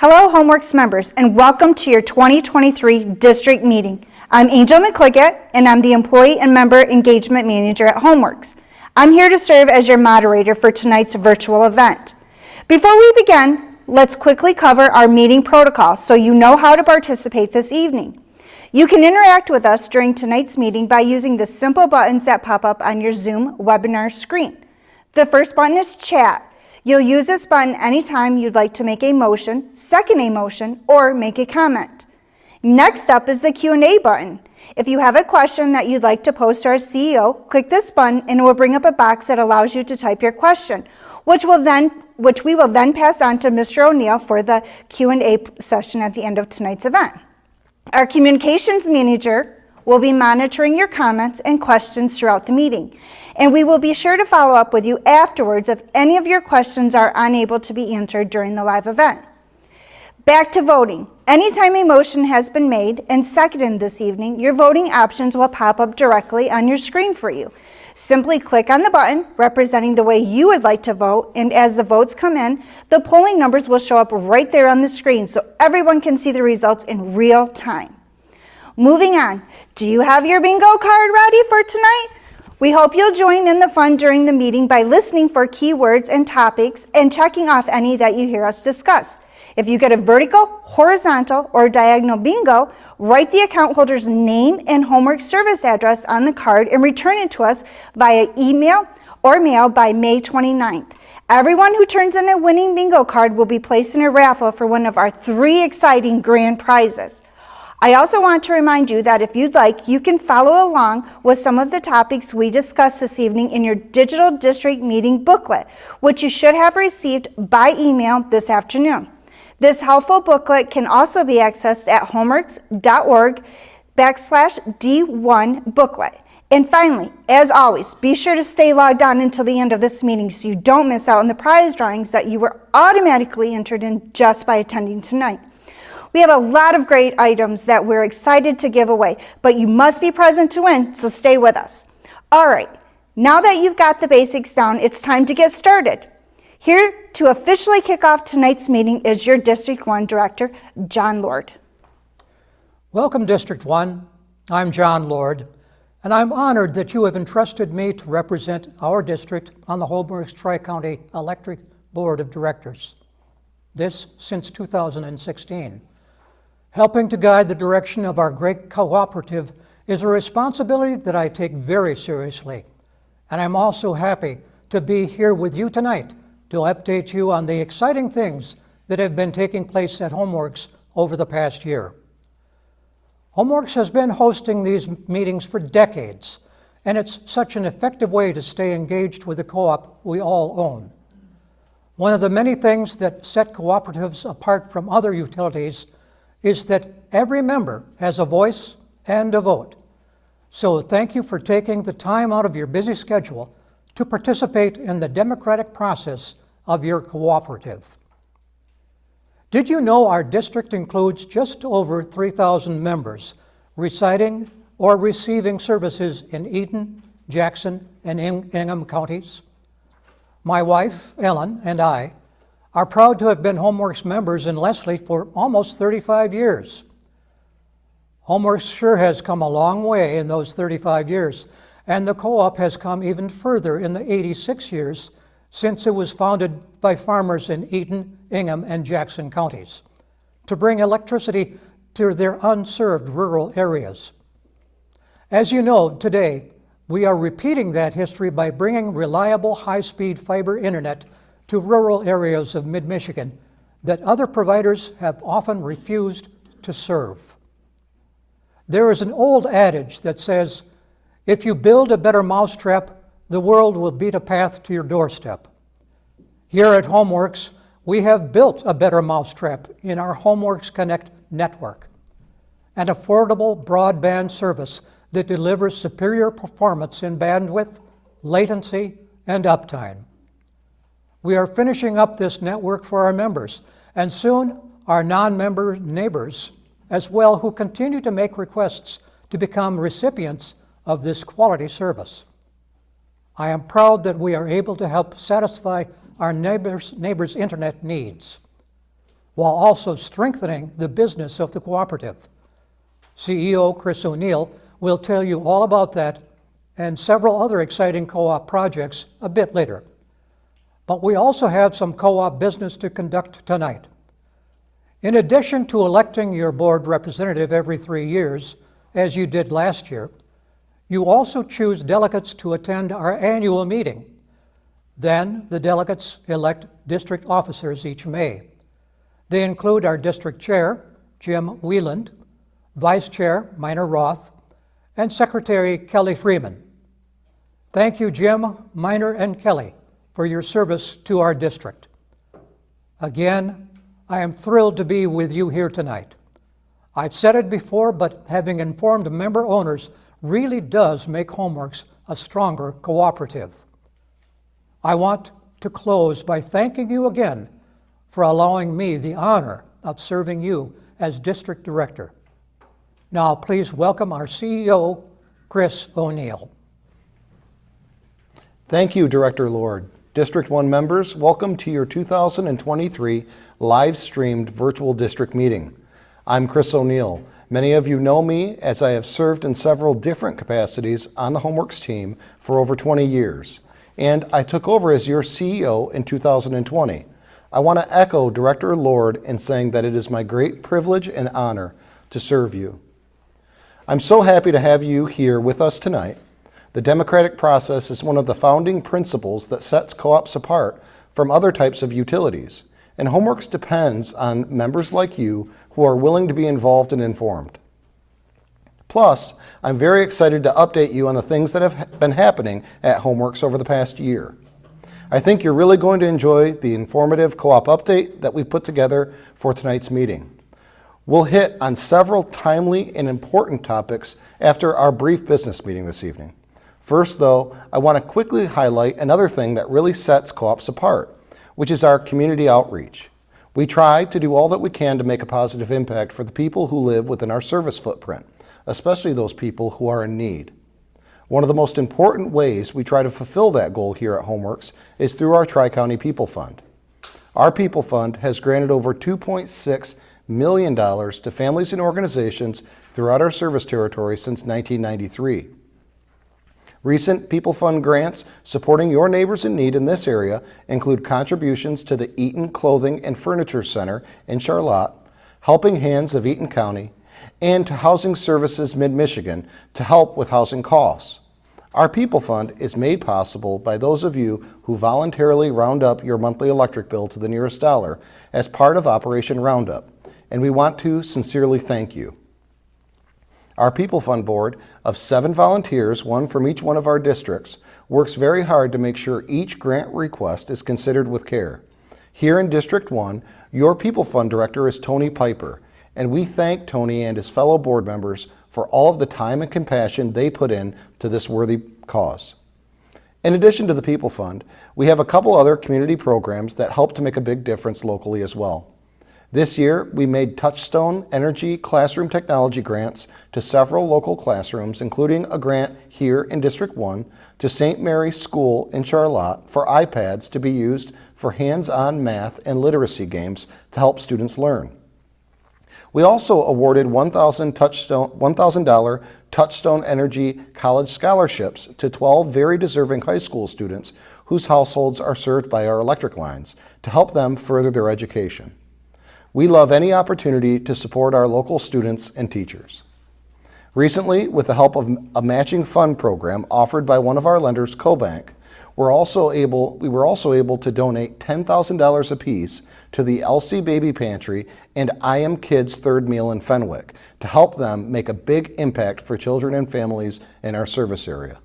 Hello, Homeworks members, and welcome to your 2023 district meeting. I'm Angel McCliggett, and I'm the Employee and Member Engagement Manager at Homeworks. I'm here to serve as your moderator for tonight's virtual event. Before we begin, let's quickly cover our meeting protocol so you know how to participate this evening. You can interact with us during tonight's meeting by using the simple buttons that pop up on your Zoom webinar screen. The first button is Chat. You'll use this button anytime you'd like to make a motion, second a motion, or make a comment. Next up is the Q&A button. If you have a question that you'd like to pose to our CEO, click this button and it will bring up a box that allows you to type your question, which we will then pass on to Mr. O'Neill for the Q&A session at the end of tonight's event. Our communications manager will be monitoring your comments and questions throughout the meeting, and we will be sure to follow up with you afterwards if any of your questions are unable to be answered during the live event. Back to voting. Anytime a motion has been made and seconded this evening, your voting options will pop up directly on your screen for you. Simply click on the button representing the way you would like to vote, and as the votes come in, the polling numbers will show up right there on the screen so everyone can see the results in real time. Moving on, do you have your bingo card ready for tonight? We hope you'll join in the fun during the meeting by listening for keywords and topics and checking off any that you hear us discuss. If you get a vertical, horizontal, or diagonal bingo, write the account holder's name and homework service address on the card and return it to us via email or mail by May 29th. Everyone who turns in a winning bingo card will be placed in a raffle for one of our 3 exciting grand prizes. I also want to remind you that if you'd like, you can follow along with some of the topics we discussed this evening in your digital district meeting booklet, which you should have received by email this afternoon. This helpful booklet can also be accessed at homeworks.org/D1 booklet. And finally, as always, be sure to stay logged on until the end of this meeting so you don't miss out on the prize drawings that you were automatically entered in just by attending tonight. We have a lot of great items that we're excited to give away, but you must be present to win, so stay with us. All right, now that you've got the basics down, it's time to get started. Here to officially kick off tonight's meeting is your District 1 Director, John Lord. Welcome, District 1. I'm John Lord, and I'm honored that you have entrusted me to represent our district on the Homeworks Tri-County Electric Board of Directors. This since 2016. Helping to guide the direction of our great cooperative is a responsibility that I take very seriously, and I'm also happy to be here with you tonight to update you on the exciting things that have been taking place at Homeworks over the past year. Homeworks has been hosting these meetings for decades, and it's such an effective way to stay engaged with the co-op we all own. One of the many things that set cooperatives apart from other utilities is that every member has a voice and a vote. So thank you for taking the time out of your busy schedule to participate in the democratic process of your cooperative. Did you know our district includes just over 3,000 members residing or receiving services in Eaton, Jackson, and Ingham counties? My wife, Ellen, and I are proud to have been Homeworks members in Leslie for almost 35 years. Homeworks sure has come a long way in those 35 years, and the co-op has come even further in the 86 years since it was founded by farmers in Eaton, Ingham, and Jackson counties to bring electricity to their unserved rural areas. As you know, today, we are repeating that history by bringing reliable high-speed fiber internet to rural areas of mid-Michigan that other providers have often refused to serve. There is an old adage that says, if you build a better mousetrap, the world will beat a path to your doorstep. Here at Homeworks, we have built a better mousetrap in our Homeworks Connect network, an affordable broadband service that delivers superior performance in bandwidth, latency, and uptime. We are finishing up this network for our members, and soon our non-member neighbors as well, who continue to make requests to become recipients of this quality service. I am proud that we are able to help satisfy our neighbors' internet needs. while also strengthening the business of the cooperative. CEO Chris O'Neill will tell you all about that and several other exciting co-op projects a bit later. But we also have some co-op business to conduct tonight. In addition to electing your board representative every 3 years, as you did last year, you also choose delegates to attend our annual meeting. Then the delegates elect district officers each May. They include our district chair, Jim Wieland, vice chair, Minor Roth, and secretary, Kelly Freeman. Thank you, Jim, Minor, and Kelly, for your service to our district. Again, I am thrilled to be with you here tonight. I've said it before, but having informed member owners really does make Homeworks a stronger cooperative. I want to close by thanking you again for allowing me the honor of serving you as district director. Now, please welcome our CEO, Chris O'Neill. Thank you, Director Lord. District 1 members, welcome to your 2023 live-streamed virtual district meeting. I'm Chris O'Neill. Many of you know me as I have served in several different capacities on the Homeworks team for over 20 years, and I took over as your CEO in 2020. I want to echo Director Lord in saying that it is my great privilege and honor to serve you. I'm so happy to have you here with us tonight. The democratic process is one of the founding principles that sets co-ops apart from other types of utilities, and Homeworks depends on members like you who are willing to be involved and informed. Plus, I'm very excited to update you on the things that have been happening at Homeworks over the past year. I think you're really going to enjoy the informative co-op update that we've put together for tonight's meeting. We'll hit on several timely and important topics after our brief business meeting this evening. First, though, I want to quickly highlight another thing that really sets co-ops apart, which is our community outreach. We try to do all that we can to make a positive impact for the people who live within our service footprint, especially those people who are in need. One of the most important ways we try to fulfill that goal here at Homeworks is through our Tri-County People Fund. Our People Fund has granted over $2.6 million to families and organizations throughout our service territory since 1993. Recent People Fund grants supporting your neighbors in need in this area include contributions to the Eaton Clothing and Furniture Center in Charlotte, Helping Hands of Eaton County, and to Housing Services Mid-Michigan to help with housing costs. Our People Fund is made possible by those of you who voluntarily round up your monthly electric bill to the nearest dollar as part of Operation Roundup, and we want to sincerely thank you. Our People Fund board of 7 volunteers, one from each one of our districts, works very hard to make sure each grant request is considered with care. Here in District 1, your People Fund director is Tony Piper, and we thank Tony and his fellow board members for all of the time and compassion they put in to this worthy cause. In addition to the People Fund, we have a couple other community programs that help to make a big difference locally as well. This year, we made Touchstone Energy Classroom Technology grants to several local classrooms, including a grant here in District 1 to St. Mary's School in Charlotte for iPads to be used for hands-on math and literacy games to help students learn. We also awarded $1,000 Touchstone Energy College scholarships to 12 very deserving high school students whose households are served by our electric lines to help them further their education. We love any opportunity to support our local students and teachers. Recently, with the help of a matching fund program offered by one of our lenders, CoBank, we were also able to donate $10,000 apiece to the Elsie Baby Pantry and I Am Kids Third Meal in Fenwick to help them make a big impact for children and families in our service area.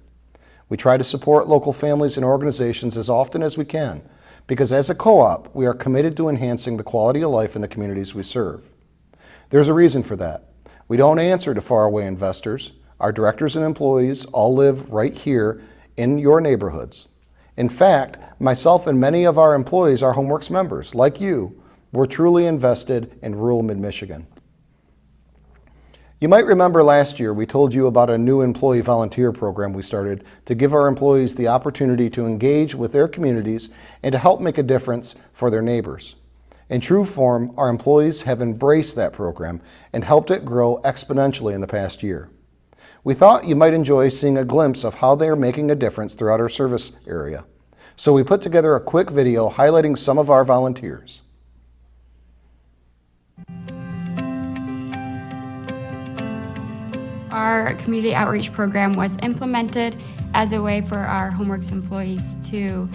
We try to support local families and organizations as often as we can, because as a co-op, we are committed to enhancing the quality of life in the communities we serve. There's a reason for that. We don't answer to faraway investors. Our directors and employees all live right here in your neighborhoods. In fact, myself and many of our employees are Homeworks members. Like you, we're truly invested in rural mid-Michigan. You might remember last year we told you about a new employee volunteer program we started to give our employees the opportunity to engage with their communities and to help make a difference for their neighbors. In true form, our employees have embraced that program and helped it grow exponentially in the past year. We thought you might enjoy seeing a glimpse of how they are making a difference throughout our service area. So we put together a quick video highlighting some of our volunteers. Our community outreach program was implemented as a way for our HomeWorks employees to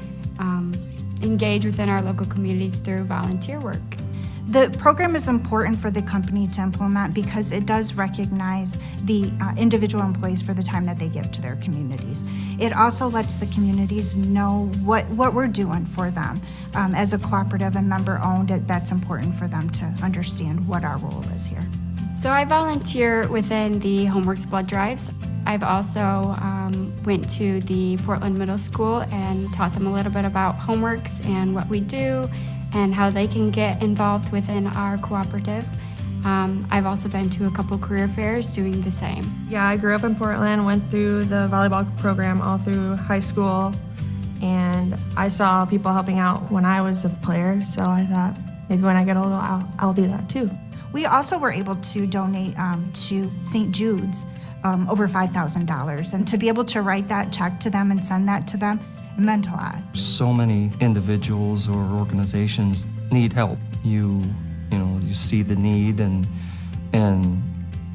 engage within our local communities through volunteer work. The program is important for the company to implement because it does recognize the individual employees for the time that they give to their communities. It also lets the communities know what we're doing for them. As a cooperative and member-owned, that's important for them to understand what our role is here. So I volunteer within the HomeWorks blood drives. I've also went to the Portland Middle School and taught them a little bit about HomeWorks and what we do and how they can get involved within our cooperative. I've also been to a couple career fairs doing the same. Yeah, I grew up in Portland, went through the volleyball program all through high school, and I saw people helping out when I was a player, so I thought maybe when I get older, I'll do that too. We also were able to donate to St. Jude's over $5,000, and to be able to write that check to them and send that to them, it meant a lot. So many individuals or organizations need help. You see the need and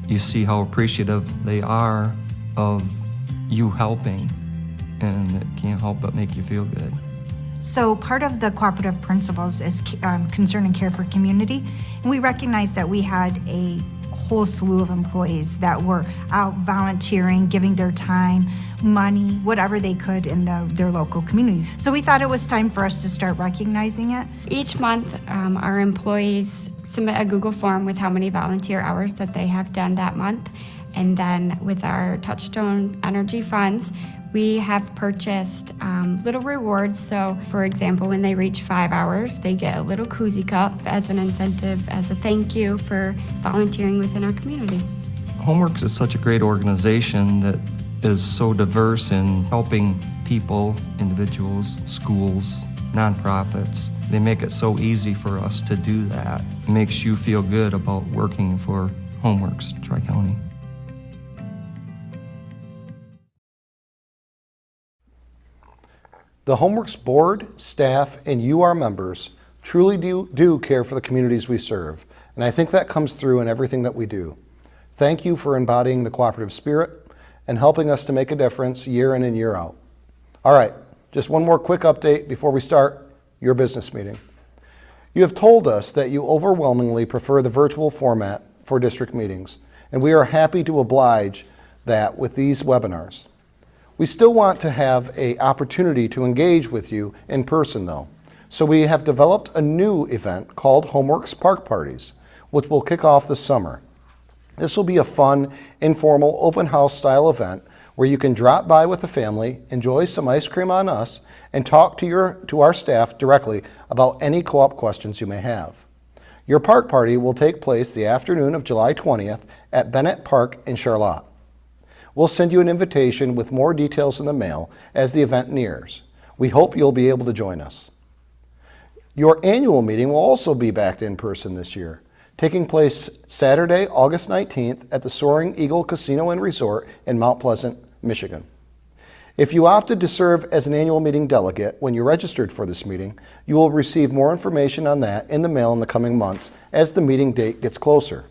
you see how appreciative they are of you helping, and it can't help but make you feel good. So part of the cooperative principles is concern and care for community, and we recognized that we had a whole slew of employees that were out volunteering, giving their time, money, whatever they could in their local communities. So we thought it was time for us to start recognizing it. Each month, our employees submit a Google form with how many volunteer hours that they have done that month. And then with our Touchstone Energy funds, we have purchased little rewards. So for example, when they reach 5 hours, they get a little koozie cup as an incentive, as a thank you for volunteering within our community. HomeWorks is such a great organization that is so diverse in helping people, individuals, schools, nonprofits. They make it so easy for us to do that. It makes you feel good about working for HomeWorks Tri-County. The HomeWorks board, staff, and you, our members, truly do care for the communities we serve, and I think that comes through in everything that we do. Thank you for embodying the cooperative spirit and helping us to make a difference year in and year out. All right, just one more quick update before we start your business meeting. You have told us that you overwhelmingly prefer the virtual format for district meetings, and we are happy to oblige that with these webinars. We still want to have an opportunity to engage with you in person though. So we have developed a new event called HomeWorks Park Parties, which will kick off this summer. This will be a fun, informal, open house style event where you can drop by with the family, enjoy some ice cream on us, and talk to our staff directly about any co-op questions you may have. Your park party will take place the afternoon of July 20th at Bennett Park in Charlotte. We'll send you an invitation with more details in the mail as the event nears. We hope you'll be able to join us. Your annual meeting will also be back in person this year, taking place Saturday, August 19th at the Soaring Eagle Casino and Resort in Mount Pleasant, Michigan. If you opted to serve as an annual meeting delegate when you registered for this meeting, you will receive more information on that in the mail in the coming months as the meeting date gets closer.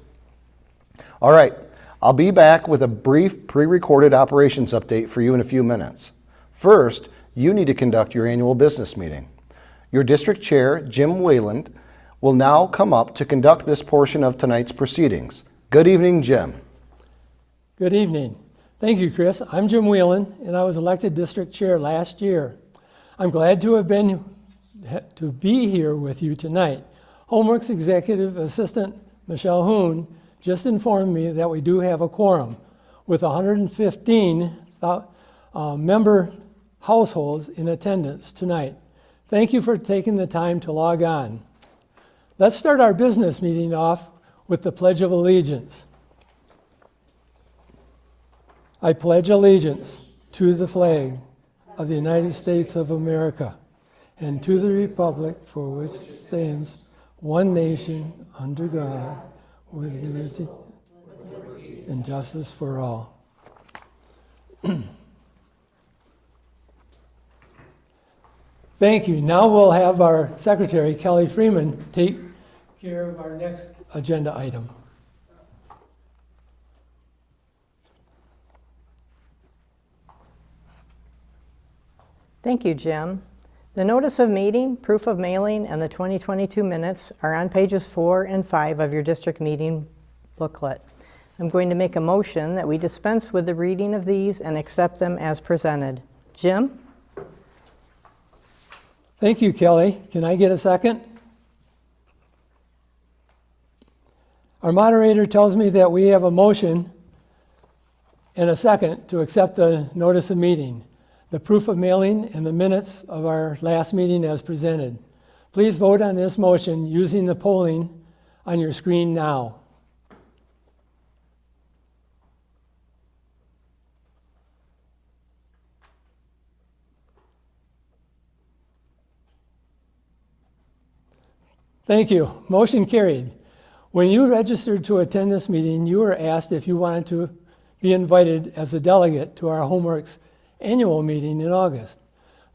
All right. I'll be back with a brief pre-recorded operations update for you in a few minutes. First, you need to conduct your annual business meeting. Your district chair, Jim Wayland, will now come up to conduct this portion of tonight's proceedings. Good evening, Jim. Good evening. Thank you, Chris. I'm Jim Whelan, and I was elected district chair last year. I'm glad to be here with you tonight. HomeWorks Executive Assistant Michelle Hoon just informed me that we do have a quorum with 115 member households in attendance tonight. Thank you for taking the time to log on. Let's start our business meeting off with the Pledge of Allegiance. I pledge allegiance to the flag of the United States of America and to the republic for which it stands, one nation, under God, with liberty and justice for all. Thank you. Now we'll have our secretary, Kelly Freeman, take care of our next agenda item. Thank you, Jim. The notice of meeting, proof of mailing, and the 2022 minutes are on pages 4 and 5 of your district meeting booklet. I'm going to make a motion that we dispense with the reading of these and accept them as presented. Jim? Thank you, Kelly. Can I get a second? Our moderator tells me that we have a motion and a second to accept the notice of meeting, the proof of mailing, and the minutes of our last meeting as presented. Please vote on this motion using the polling on your screen now. Thank you. Motion carried. When you registered to attend this meeting, you were asked if you wanted to be invited as a delegate to our Homeworks annual meeting in August.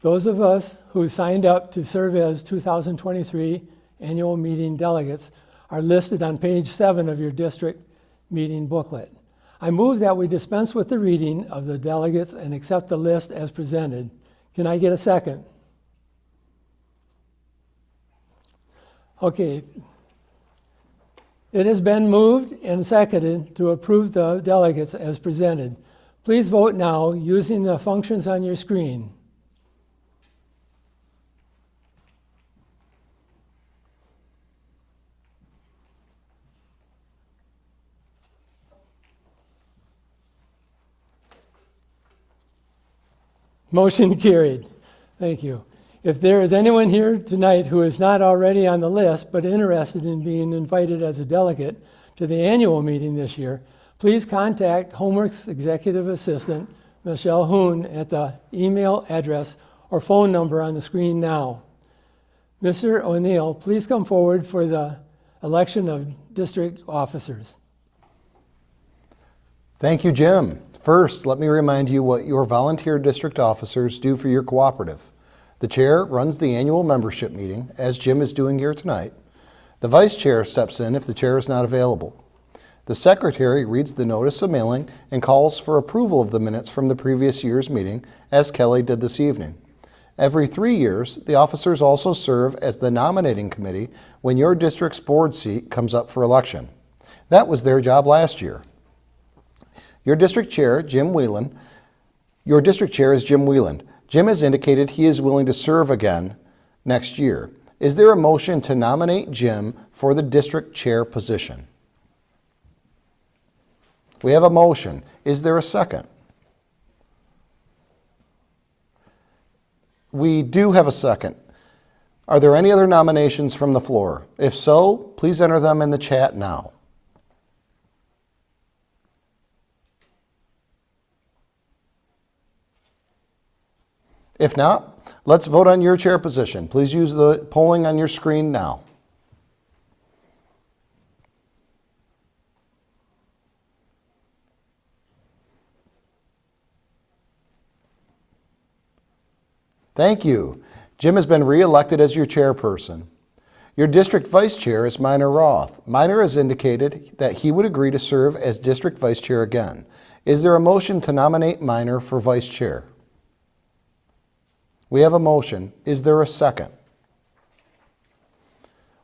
Those of us who signed up to serve as 2023 annual meeting delegates are listed on page 7 of your district meeting booklet. I move that we dispense with the reading of the delegates and accept the list as presented. Can I get a second? Okay. It has been moved and seconded to approve the delegates as presented. Please vote now using the functions on your screen. Motion carried. Thank you. If there is anyone here tonight who is not already on the list but interested in being invited as a delegate to the annual meeting this year, please contact Homeworks Executive Assistant Michelle Hoon at the email address or phone number on the screen now. Mr. O'Neill, please come forward for the election of district officers. Thank you, Jim. First, let me remind you what your volunteer district officers do for your cooperative. The chair runs the annual membership meeting, as Jim is doing here tonight. The vice chair steps in if the chair is not available. The secretary reads the notice of mailing and calls for approval of the minutes from the previous year's meeting, as Kelly did this evening. Every 3 years, the officers also serve as the nominating committee when your district's board seat comes up for election. That was their job last year. Your district chair is Jim Whelan. Jim has indicated he is willing to serve again next year. Is there a motion to nominate Jim for the district chair position? We have a motion. Is there a second? We do have a second. Are there any other nominations from the floor? If so, please enter them in the chat now. If not, let's vote on your chair position. Please use the polling on your screen now. Thank you. Jim has been re-elected as your chairperson. Your district vice chair is Minor Roth. Minor has indicated that he would agree to serve as district vice chair again. Is there a motion to nominate Minor for vice chair? We have a motion. Is there a second?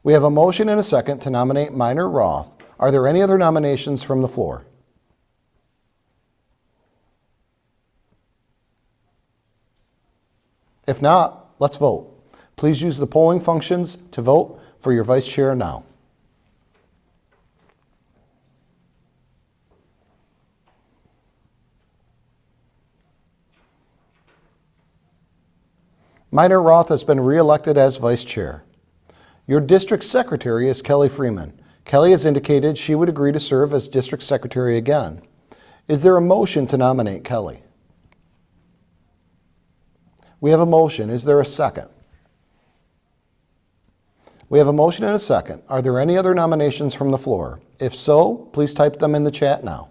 We have a motion and a second to nominate Minor Roth. Are there any other nominations from the floor? If not, let's vote. Please use the polling functions to vote for your vice chair now. Minor Roth has been re-elected as vice chair. Your district secretary is Kelly Freeman. Kelly has indicated she would agree to serve as district secretary again. Is there a motion to nominate Kelly? We have a motion. Is there a second? We have a motion and a second. Are there any other nominations from the floor? If so, please type them in the chat now.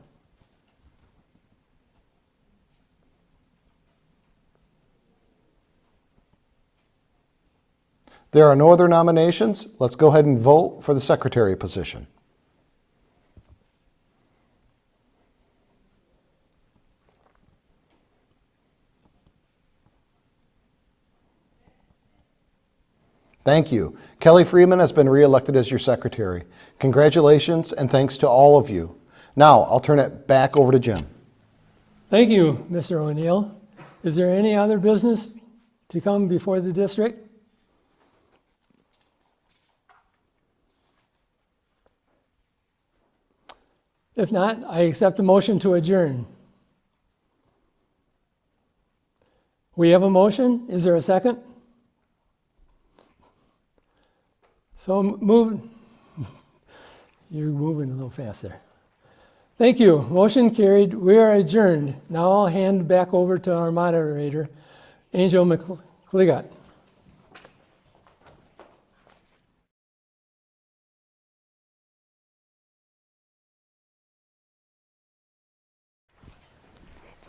There are no other nominations. Let's go ahead and vote for the secretary position. Thank you. Kelly Freeman has been re-elected as your secretary. Congratulations and thanks to all of you. Now, I'll turn it back over to Jim. Thank you, Mr. O'Neill. Is there any other business to come before the district? If not, I accept the motion to adjourn. We have a motion. Is there a second? So move. You're moving a little faster. Thank you. Motion carried. We are adjourned. Now I'll hand back over to our moderator, Angel McCligot.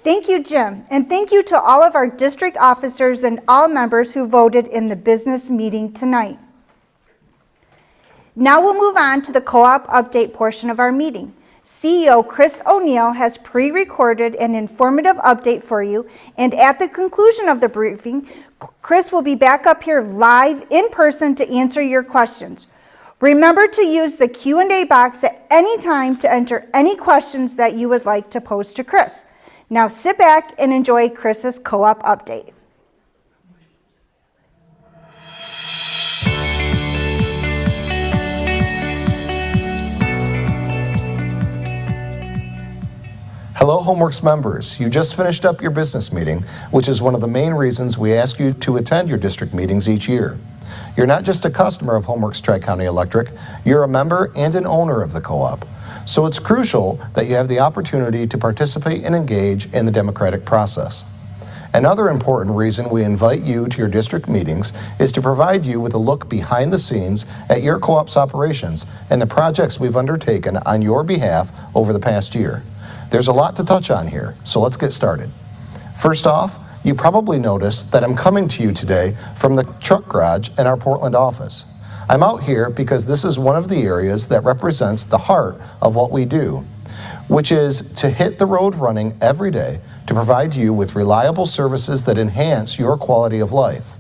Thank you, Jim, and thank you to all of our district officers and all members who voted in the business meeting tonight. Now we'll move on to the co-op update portion of our meeting. CEO Chris O'Neill has pre-recorded an informative update for you, and at the conclusion of the briefing, Chris will be back up here live in person to answer your questions. Remember to use the Q&A box at any time to enter any questions that you would like to pose to Chris. Now sit back and enjoy Chris's co-op update. Hello, Homeworks members. You just finished up your business meeting, which is one of the main reasons we ask you to attend your district meetings each year. You're not just a customer of Homeworks Tri-County Electric, you're a member and an owner of the co-op. So it's crucial that you have the opportunity to participate and engage in the democratic process. Another important reason we invite you to your district meetings is to provide you with a look behind the scenes at your co-op's operations and the projects we've undertaken on your behalf over the past year. There's a lot to touch on here, so let's get started. First off, you probably noticed that I'm coming to you today from the truck garage in our Portland office. I'm out here because this is one of the areas that represents the heart of what we do, which is to hit the road running every day to provide you with reliable services that enhance your quality of life.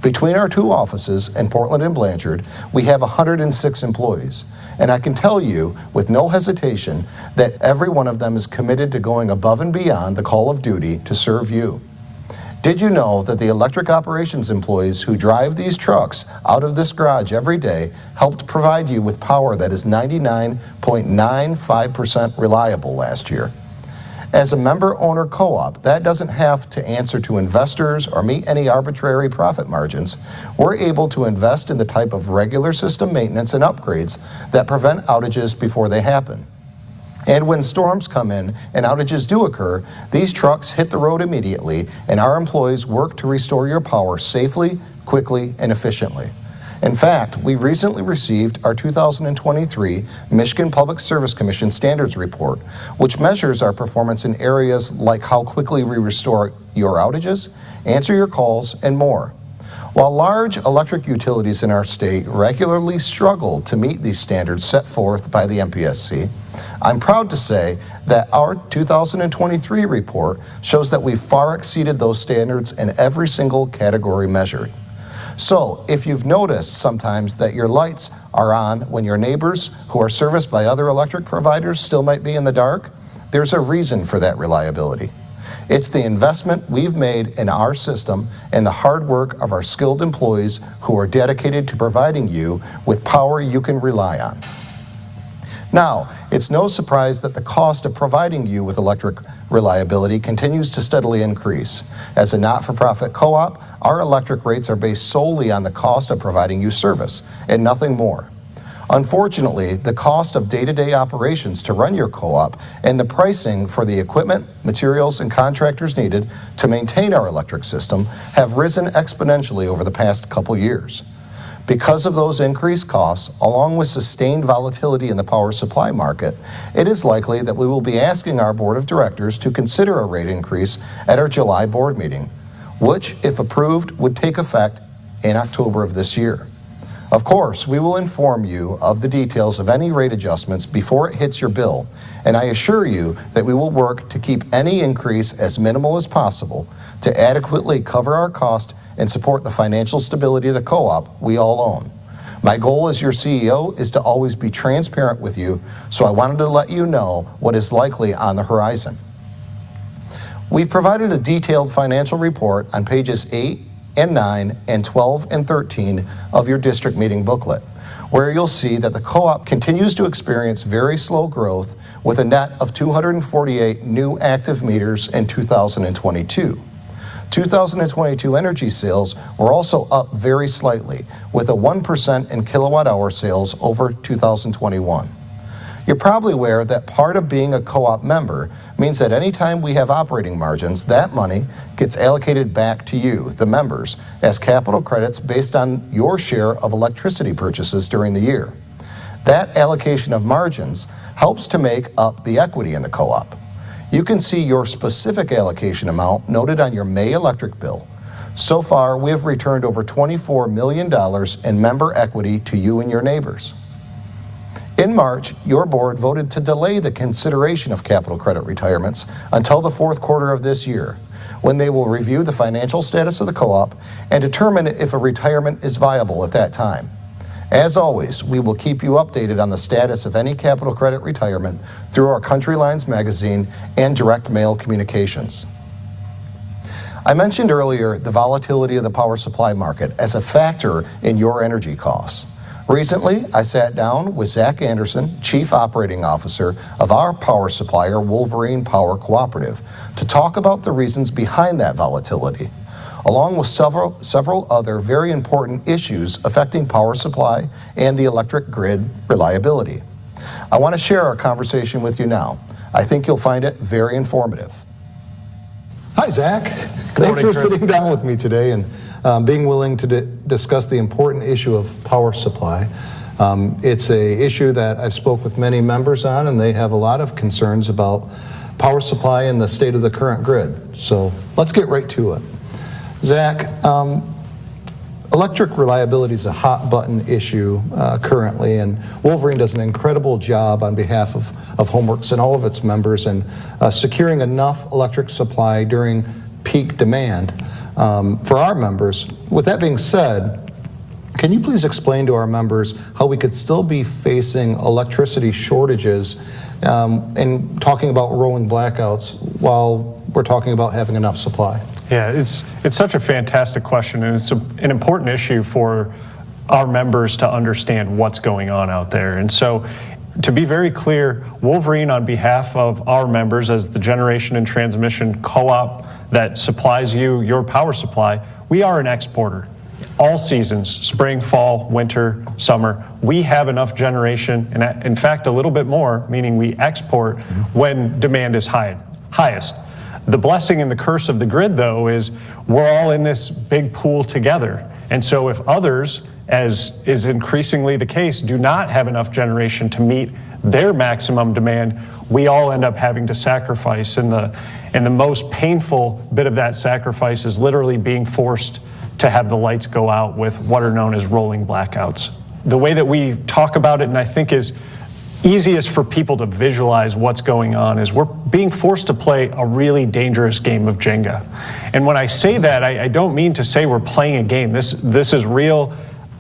Between our two offices in Portland and Blanchard, we have 106 employees, and I can tell you with no hesitation that every one of them is committed to going above and beyond the call of duty to serve you. Did you know that the electric operations employees who drive these trucks out of this garage every day helped provide you with power that is 99.95% reliable last year? As a member-owner co-op, that doesn't have to answer to investors or meet any arbitrary profit margins. We're able to invest in the type of regular system maintenance and upgrades that prevent outages before they happen. And when storms come in and outages do occur, these trucks hit the road immediately, and our employees work to restore your power safely, quickly, and efficiently. In fact, we recently received our 2023 Michigan Public Service Commission Standards Report, which measures our performance in areas like how quickly we restore your outages, answer your calls, and more. While large electric utilities in our state regularly struggle to meet these standards set forth by the MPSC, I'm proud to say that our 2023 report shows that we far exceeded those standards in every single category measured. So, if you've noticed sometimes that your lights are on when your neighbors who are serviced by other electric providers still might be in the dark, there's a reason for that reliability. It's the investment we've made in our system and the hard work of our skilled employees who are dedicated to providing you with power you can rely on. Now, it's no surprise that the cost of providing you with electric reliability continues to steadily increase. As a not-for-profit co-op, our electric rates are based solely on the cost of providing you service and nothing more. Unfortunately, the cost of day-to-day operations to run your co-op and the pricing for the equipment, materials, and contractors needed to maintain our electric system have risen exponentially over the past couple years. Because of those increased costs, along with sustained volatility in the power supply market, it is likely that we will be asking our Board of Directors to consider a rate increase at our July board meeting, which, if approved, would take effect in October of this year. Of course, we will inform you of the details of any rate adjustments before it hits your bill, and I assure you that we will work to keep any increase as minimal as possible to adequately cover our cost and support the financial stability of the co-op we all own. My goal as your CEO is to always be transparent with you, so I wanted to let you know what is likely on the horizon. We've provided a detailed financial report on pages 8 and 9 and 12 and 13 of your district meeting booklet, where you'll see that the co-op continues to experience very slow growth with a net of 248 new active meters in 2022. 2022 energy sales were also up very slightly, with a 1% in kilowatt-hour sales over 2021. You're probably aware that part of being a co-op member means that anytime we have operating margins, that money gets allocated back to you, the members, as capital credits based on your share of electricity purchases during the year. That allocation of margins helps to make up the equity in the co-op. You can see your specific allocation amount noted on your May electric bill. So far, we have returned over $24 million in member equity to you and your neighbors. In March, your board voted to delay the consideration of capital credit retirements until the fourth quarter of this year, when they will review the financial status of the co-op and determine if a retirement is viable at that time. As always, we will keep you updated on the status of any capital credit retirement through our Country Lines magazine and direct mail communications. I mentioned earlier the volatility of the power supply market as a factor in your energy costs. Recently, I sat down with Zach Anderson, Chief Operating Officer of our power supplier, Wolverine Power Cooperative, to talk about the reasons behind that volatility, along with several other very important issues affecting power supply and the electric grid reliability. I want to share our conversation with you now. I think you'll find it very informative. Hi, Zach. Thanks for sitting down with me today and being willing to discuss the important issue of power supply. It's an issue that I've spoke with many members on, and they have a lot of concerns about power supply and the state of the current grid. So let's get right to it. Zach, electric reliability is a hot button issue currently, and Wolverine does an incredible job on behalf of Homeworks and all of its members in securing enough electric supply during peak demand for our members. With that being said, can you please explain to our members how we could still be facing electricity shortages and talking about rolling blackouts while we're talking about having enough supply? Yeah, it's such a fantastic question, and it's an important issue for our members to understand what's going on out there. And so, to be very clear, Wolverine, on behalf of our members as the generation and transmission co-op that supplies you your power supply, we are an exporter. All seasons, spring, fall, winter, summer, we have enough generation, and in fact a little bit more, meaning we export when demand is highest. The blessing and the curse of the grid, though, is we're all in this big pool together. And so if others, as is increasingly the case, do not have enough generation to meet their maximum demand, we all end up having to sacrifice. And the most painful bit of that sacrifice is literally being forced to have the lights go out with what are known as rolling blackouts. The way that we talk about it, and I think is easiest for people to visualize what's going on, is we're being forced to play a really dangerous game of Jenga. And when I say that, I don't mean to say we're playing a game. This is real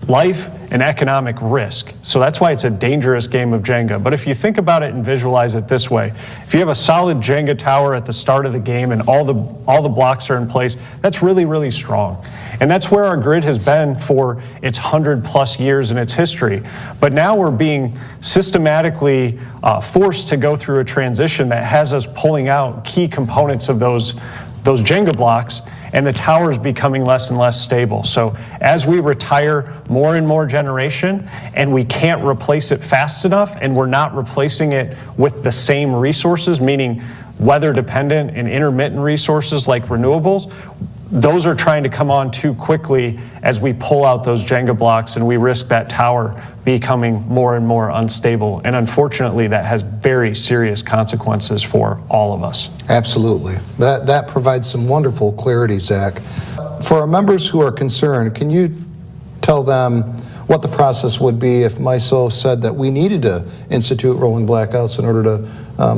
life and economic risk. So that's why it's a dangerous game of Jenga. But if you think about it and visualize it this way, if you have a solid Jenga tower at the start of the game and all the blocks are in place, that's really, really strong. And that's where our grid has been for its 100+ years in its history. But now we're being systematically forced to go through a transition that has us pulling out key components of those Jenga blocks, and the tower is becoming less and less stable. So as we retire more and more generation and we can't replace it fast enough, and we're not replacing it with the same resources, meaning weather dependent and intermittent resources like renewables, those are trying to come on too quickly as we pull out those Jenga blocks, and we risk that tower becoming more and more unstable. And unfortunately, that has very serious consequences for all of us. Absolutely. That provides some wonderful clarity, Zach. For our members who are concerned, can you tell them what the process would be if MISO said that we needed to institute rolling blackouts in order to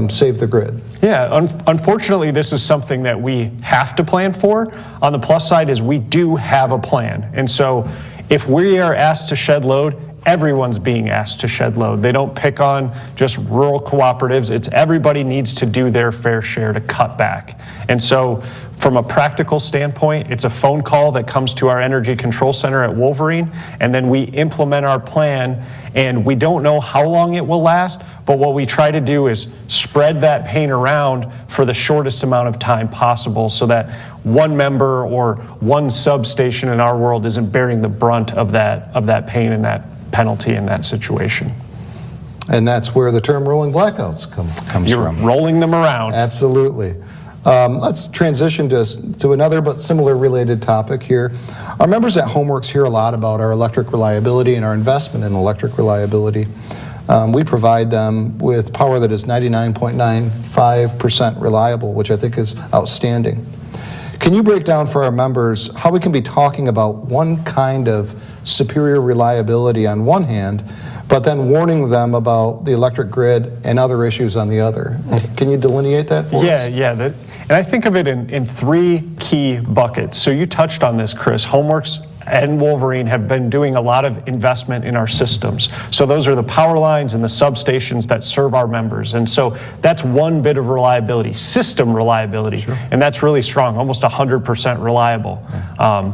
save the grid? Yeah, unfortunately, this is something that we have to plan for. On the plus side is we do have a plan. And so if we are asked to shed load, everyone's being asked to shed load. They don't pick on just rural cooperatives. It's everybody needs to do their fair share to cut back. And so from a practical standpoint, it's a phone call that comes to our Energy Control Center at Wolverine, and then we implement our plan, and we don't know how long it will last, but what we try to do is spread that pain around for the shortest amount of time possible so that one member or one substation in our world isn't bearing the brunt of that pain and that penalty in that situation. And that's where the term rolling blackouts comes You're from. rolling them around. Absolutely. Let's transition to another but similar related topic here. Our members at Homeworks hear a lot about our electric reliability and our investment in electric reliability. We provide them with power that is 99.95% reliable, which I think is outstanding. Can you break down for our members how we can be talking about one kind of superior reliability on one hand, but then warning them about the electric grid and other issues on the other? Can you delineate that for us? Yeah. And I think of it in three key buckets. So you touched on this, Chris. Homeworks and Wolverine have been doing a lot of investment in our systems. So those are the power lines and the substations that serve our members. And so that's one bit of reliability, system reliability. Sure. And that's really strong, almost 100% reliable. Yeah.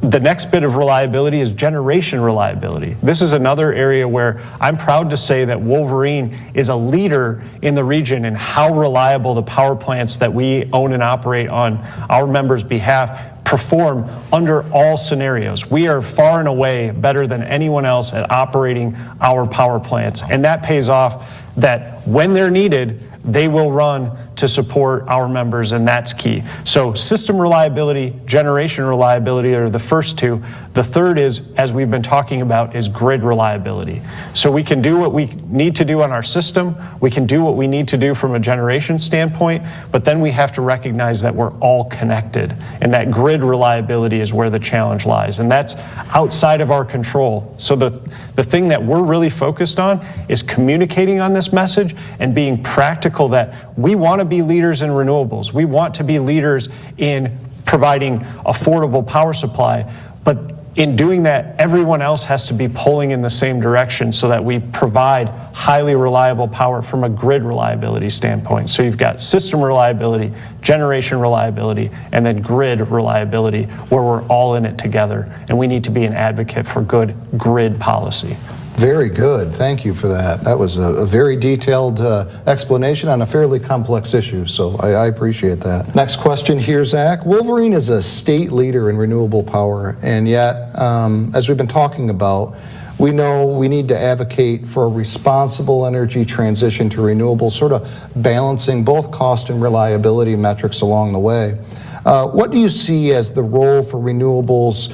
The next bit of reliability is generation reliability. This is another area where I'm proud to say that Wolverine is a leader in the region in how reliable the power plants that we own and operate on our members' behalf perform under all scenarios. We are far and away better than anyone else at operating our power plants, and that pays off that when they're needed, they will run to support our members, and that's key. So system reliability, generation reliability are the first two. The third is, as we've been talking about, is grid reliability. So we can do what we need to do on our system, we can do what we need to do from a generation standpoint, but then we have to recognize that we're all connected, and that grid reliability is where the challenge lies, and that's outside of our control. So the thing that we're really focused on is communicating on this message and being practical that we want to be leaders in renewables. We want to be leaders in providing affordable power supply, but in doing that, everyone else has to be pulling in the same direction so that we provide highly reliable power from a grid reliability standpoint. So you've got system reliability, generation reliability, and then grid reliability, where we're all in it together. And we need to be an advocate for good grid policy. Very good. Thank you for that. That was a very detailed explanation on a fairly complex issue, so I appreciate that. Next question here, Zach. Wolverine is a state leader in renewable power, and yet, as we've been talking about, we know we need to advocate for a responsible energy transition to renewables, sort of balancing both cost and reliability metrics along the way. What do you see as the role for renewables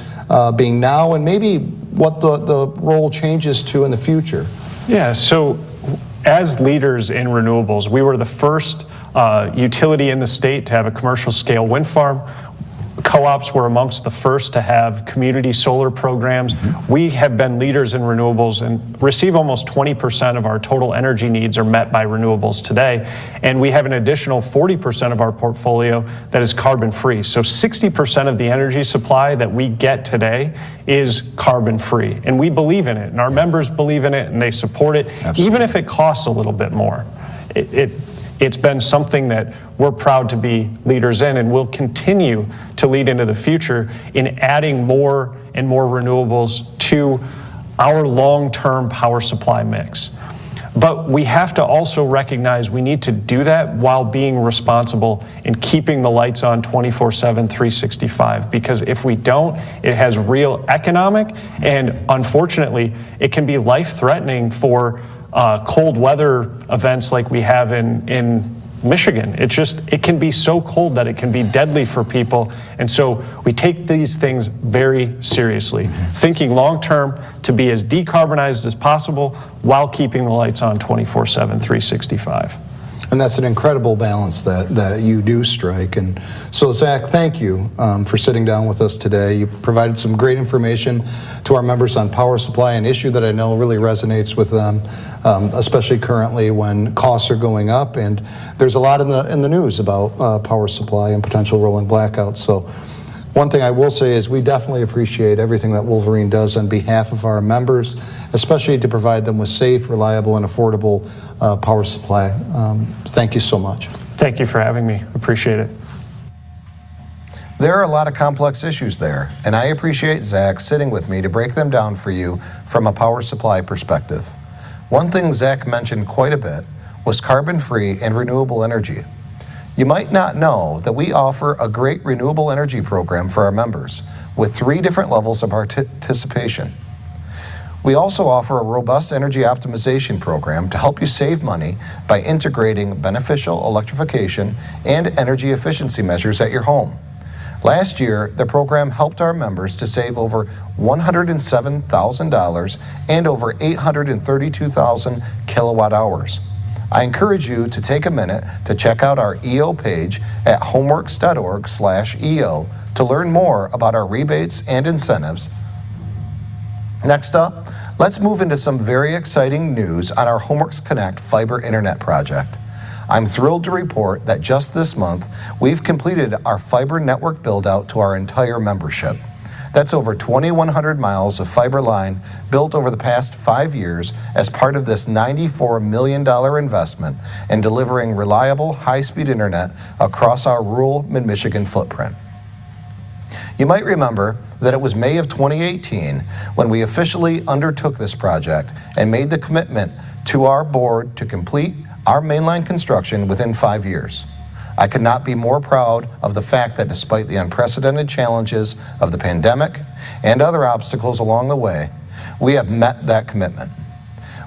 being now, and maybe what the role changes to in the future? Yeah, so as leaders in renewables, we were the first utility in the state to have a commercial scale wind farm. Co-ops were amongst the first to have community solar programs. We have been leaders in renewables and receive almost 20% of our total energy needs are met by renewables today. And we have an additional 40% of our portfolio that is carbon free. So 60% of the energy supply that we get today is carbon free. And we believe in it, and our members believe in it, and they support it, Absolutely. Even if it costs a little bit more. It's been something that we're proud to be leaders in, and we'll continue to lead into the future in adding more and more renewables to our long-term power supply mix. But we have to also recognize we need to do that while being responsible and keeping the lights on 24/7, 365, because if we don't, it has real economic, and unfortunately, it can be life-threatening for cold weather events like we have in Michigan. It can be so cold that it can be deadly for people. And so we take these things very seriously, thinking long-term to be as decarbonized as possible while keeping the lights on 24/7, 365. And that's an incredible balance that you do strike. And so, Zach, thank you for sitting down with us today. You provided some great information to our members on power supply, an issue that I know really resonates with them, especially currently when costs are going up. And there's a lot in the news about power supply and potential rolling blackouts. So one thing I will say is we definitely appreciate everything that Wolverine does on behalf of our members, especially to provide them with safe, reliable, and affordable power supply. Thank you so much. Thank you for having me. Appreciate it. There are a lot of complex issues there, and I appreciate Zach sitting with me to break them down for you from a power supply perspective. One thing Zach mentioned quite a bit was carbon-free and renewable energy. You might not know that we offer a great renewable energy program for our members with 3 different levels of participation. We also offer a robust energy optimization program to help you save money by integrating beneficial electrification and energy efficiency measures at your home. Last year, the program helped our members to save over $107,000 and over 832,000 kilowatt hours. I encourage you to take a minute to check out our EO page at homeworks.org/EO to learn more about our rebates and incentives. Next up, let's move into some very exciting news on our Homeworks Connect fiber internet project. I'm thrilled to report that just this month, we've completed our fiber network build-out to our entire membership. That's over 2,100 miles of fiber line built over the past 5 years as part of this $94 million investment in delivering reliable, high-speed internet across our rural mid-Michigan footprint. You might remember that it was May of 2018 when we officially undertook this project and made the commitment to our board to complete our mainline construction within 5 years. I could not be more proud of the fact that despite the unprecedented challenges of the pandemic and other obstacles along the way, we have met that commitment.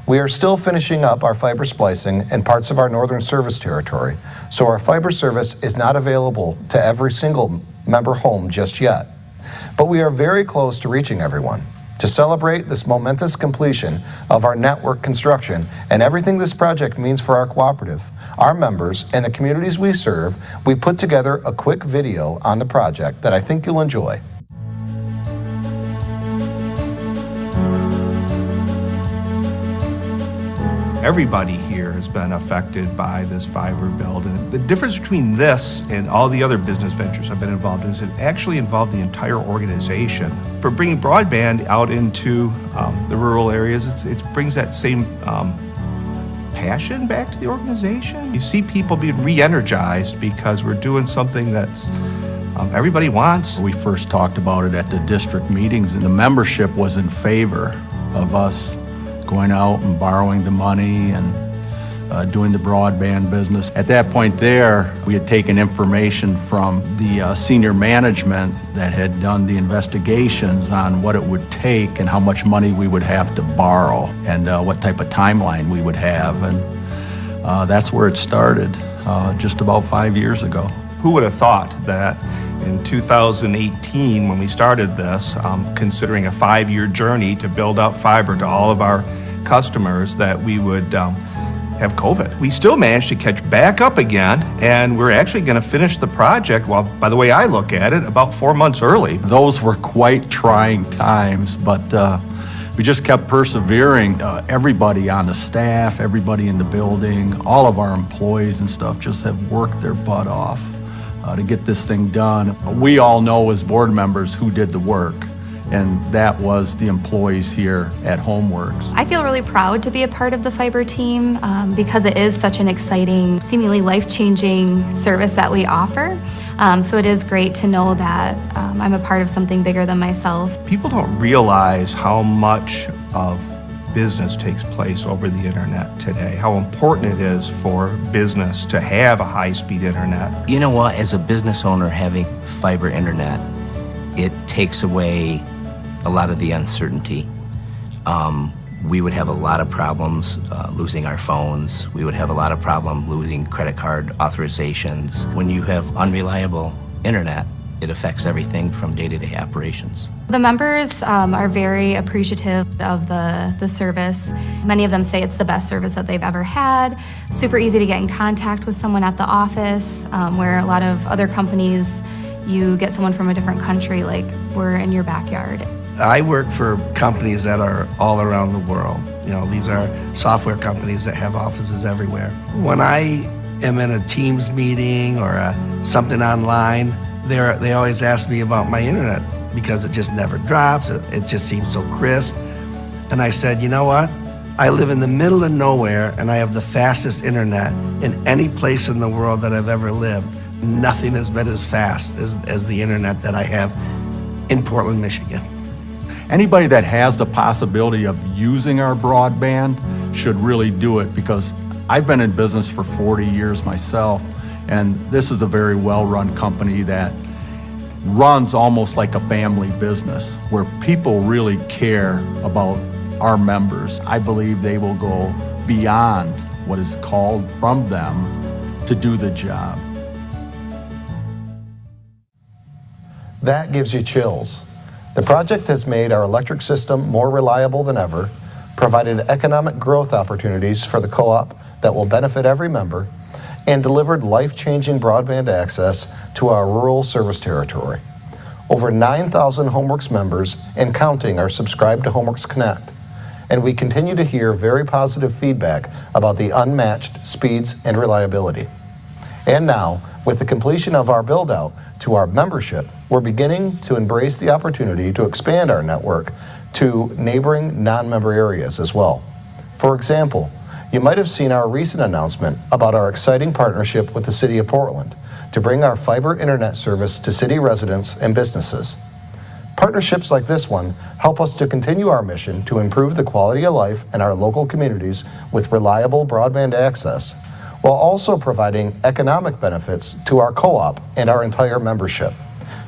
We are still finishing up our fiber splicing in parts of our northern service territory, so our fiber service is not available to every single member home just yet. But we are very close to reaching everyone. To celebrate this momentous completion of our network construction and everything this project means for our cooperative, our members, and the communities we serve, we put together a quick video on the project that I think you'll enjoy. Everybody here has been affected by this fiber build, and the difference between this and all the other business ventures I've been involved in is it actually involved the entire organization. For bringing broadband out into the rural areas, it brings that same passion back to the organization. You see people being re-energized because we're doing something that's everybody wants. We first talked about it at the district meetings, and the membership was in favor of us going out and borrowing the money and doing the broadband business. At that point there, we had taken information from the senior management that had done the investigations on what it would take and how much money we would have to borrow and what type of timeline we would have. And that's where it started just about 5 years ago. Who would have thought that in 2018, when we started this, considering a 5-year journey to build out fiber to all of our customers, that we would have COVID. We still managed to catch back up again, and we're actually going to finish the project, well, by the way I look at it, about 4 months early. Those were quite trying times, but we just kept persevering. Everybody on the staff, everybody in the building, all of our employees and stuff just have worked their butt off to get this thing done. We all know as board members who did the work, and that was the employees here at Homeworks. I feel really proud to be a part of the fiber team because it is such an exciting, seemingly life-changing service that we offer. So it is great to know that I'm a part of something bigger than myself. People don't realize how much of business takes place over the internet today, how important it is for business to have a high-speed internet. You know what, as a business owner, having fiber internet, it takes away a lot of the uncertainty. we would have a lot of problems losing our phones. We would have a lot of problem losing credit card authorizations. When you have unreliable internet, it affects everything from day-to-day operations. The members are very appreciative of the service. Many of them say it's the best service that they've ever had. Super easy to get in contact with someone at the office, where a lot of other companies, you get someone from a different country, like we're in your backyard. I work for companies that are all around the world. You know, these are software companies that have offices everywhere. When I am in a Teams meeting or something online, they always ask me about my internet because it just never drops. It just seems so crisp. And I said, you know what? I live in the middle of nowhere and I have the fastest internet in any place in the world that I've ever lived. Nothing has been as fast as the internet that I have in Portland, Michigan. Anybody that has the possibility of using our broadband should really do it, because I've been in business for 40 years myself, and this is a very well-run company that runs almost like a family business, where people really care about our members. I believe they will go beyond what is called from them to do the job. That gives you chills. The project has made our electric system more reliable than ever, provided economic growth opportunities for the co-op that will benefit every member, and delivered life-changing broadband access to our rural service territory. Over 9,000 HomeWorks members and counting are subscribed to HomeWorks Connect, and we continue to hear very positive feedback about the unmatched speeds and reliability. And now, with the completion of our build-out to our membership, we're beginning to embrace the opportunity to expand our network to neighboring non-member areas as well. For example, you might have seen our recent announcement about our exciting partnership with the City of Portland to bring our fiber internet service to city residents and businesses. Partnerships like this one help us to continue our mission to improve the quality of life in our local communities with reliable broadband access, while also providing economic benefits to our co-op and our entire membership.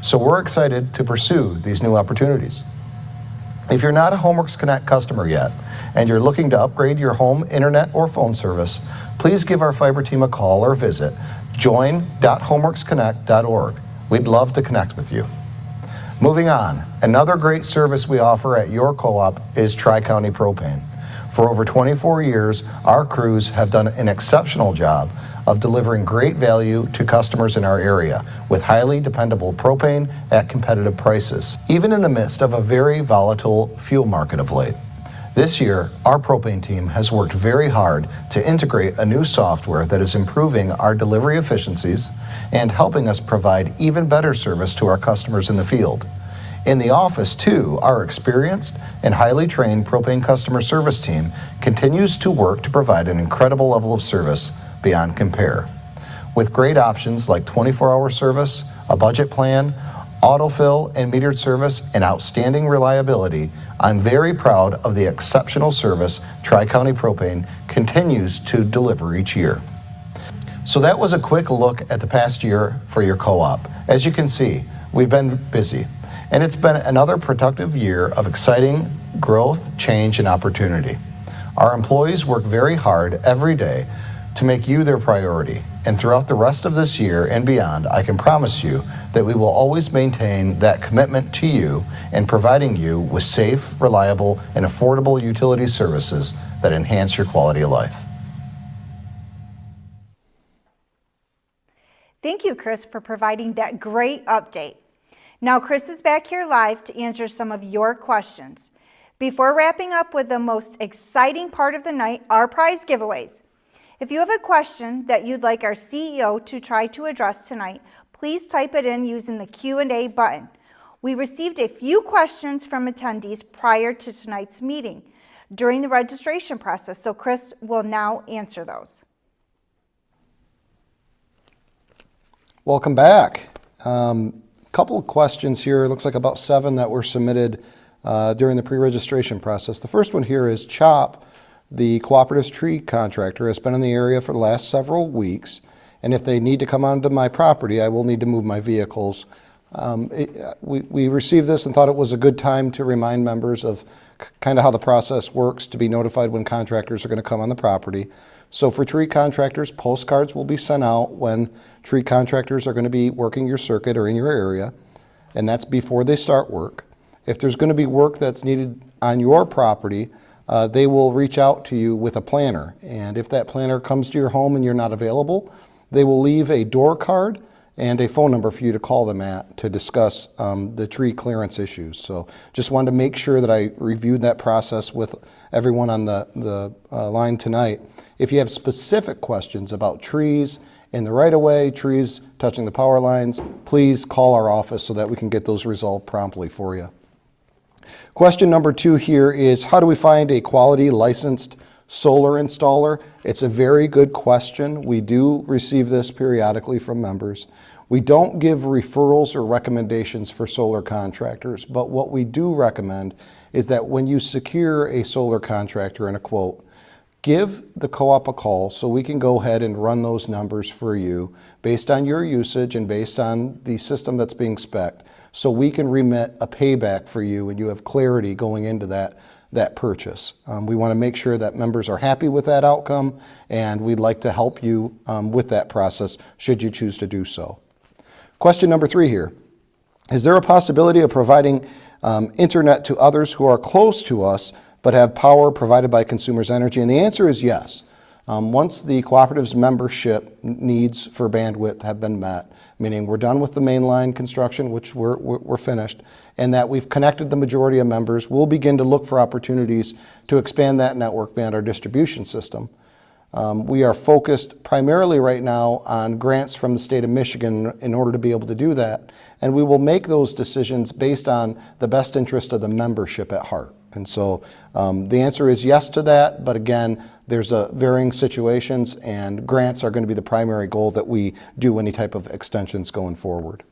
So we're excited to pursue these new opportunities. If you're not a HomeWorks Connect customer yet, and you're looking to upgrade your home internet or phone service, please give our fiber team a call or visit join.homeworksconnect.org. We'd love to connect with you. Moving on, another great service we offer at your co-op is Tri-County Propane. For over 24 years, our crews have done an exceptional job of delivering great value to customers in our area with highly dependable propane at competitive prices, even in the midst of a very volatile fuel market of late. This year, our propane team has worked very hard to integrate a new software that is improving our delivery efficiencies and helping us provide even better service to our customers in the field. In the office, too, our experienced and highly trained propane customer service team continues to work to provide an incredible level of service beyond compare. With great options like 24-hour service, a budget plan, autofill and metered service, and outstanding reliability, I'm very proud of the exceptional service Tri-County Propane continues to deliver each year. So that was a quick look at the past year for your co-op. As you can see, we've been busy, and it's been another productive year of exciting growth, change, and opportunity. Our employees work very hard every day to make you their priority, and throughout the rest of this year and beyond, I can promise you that we will always maintain that commitment to you and providing you with safe, reliable, and affordable utility services that enhance your quality of life. Thank you, Chris, for providing that great update. Now, Chris is back here live to answer some of your questions. Before wrapping up with the most exciting part of the night, our prize giveaways. If you have a question that you'd like our CEO to try to address tonight, please type it in using the Q&A button. We received a few questions from attendees prior to tonight's meeting during the registration process, so Chris will now answer those. Welcome back. Couple of questions here. It looks like about 7 that were submitted during the pre-registration process. The first one here is CHOP, the cooperative tree contractor, has been in the area for the last several weeks, and if they need to come onto my property, I will need to move my vehicles. We received this and thought it was a good time to remind members of kind of how the process works to be notified when contractors are going to come on the property. So for tree contractors, postcards will be sent out when tree contractors are going to be working your circuit or in your area, and that's before they start work. If there's going to be work that's needed on your property, they will reach out to you with a planner. And if that planner comes to your home and you're not available, they will leave a door card and a phone number for you to call them at to discuss the tree clearance issues. So just wanted to make sure that I reviewed that process with everyone on the line tonight. If you have specific questions about trees in the right-of-way, trees touching the power lines, please call our office so that we can get those resolved promptly for you. Question number 2 here is, how do we find a quality licensed solar installer? It's a very good question. We do receive this periodically from members. We don't give referrals or recommendations for solar contractors, but what we do recommend is that when you secure a solar contractor in a quote, give the co-op a call so we can go ahead and run those numbers for you based on your usage and based on the system that's being spec'd, so we can remit a payback for you and you have clarity going into that purchase. We want to make sure that members are happy with that outcome, and we'd like to help you with that process should you choose to do so. Question number 3 here. Is there a possibility of providing internet to others who are close to us but have power provided by Consumers Energy? And the answer is yes. Once the cooperative's membership needs for bandwidth have been met, meaning we're done with the mainline construction, which we're finished, and that we've connected the majority of members, we'll begin to look for opportunities to expand that network beyond our distribution system. We are focused primarily right now on grants from the state of Michigan in order to be able to do that, and we will make those decisions based on the best interest of the membership at heart. And so the answer is yes to that, but again, there's varying situations, and grants are going to be the primary goal that we do any type of extensions going forward.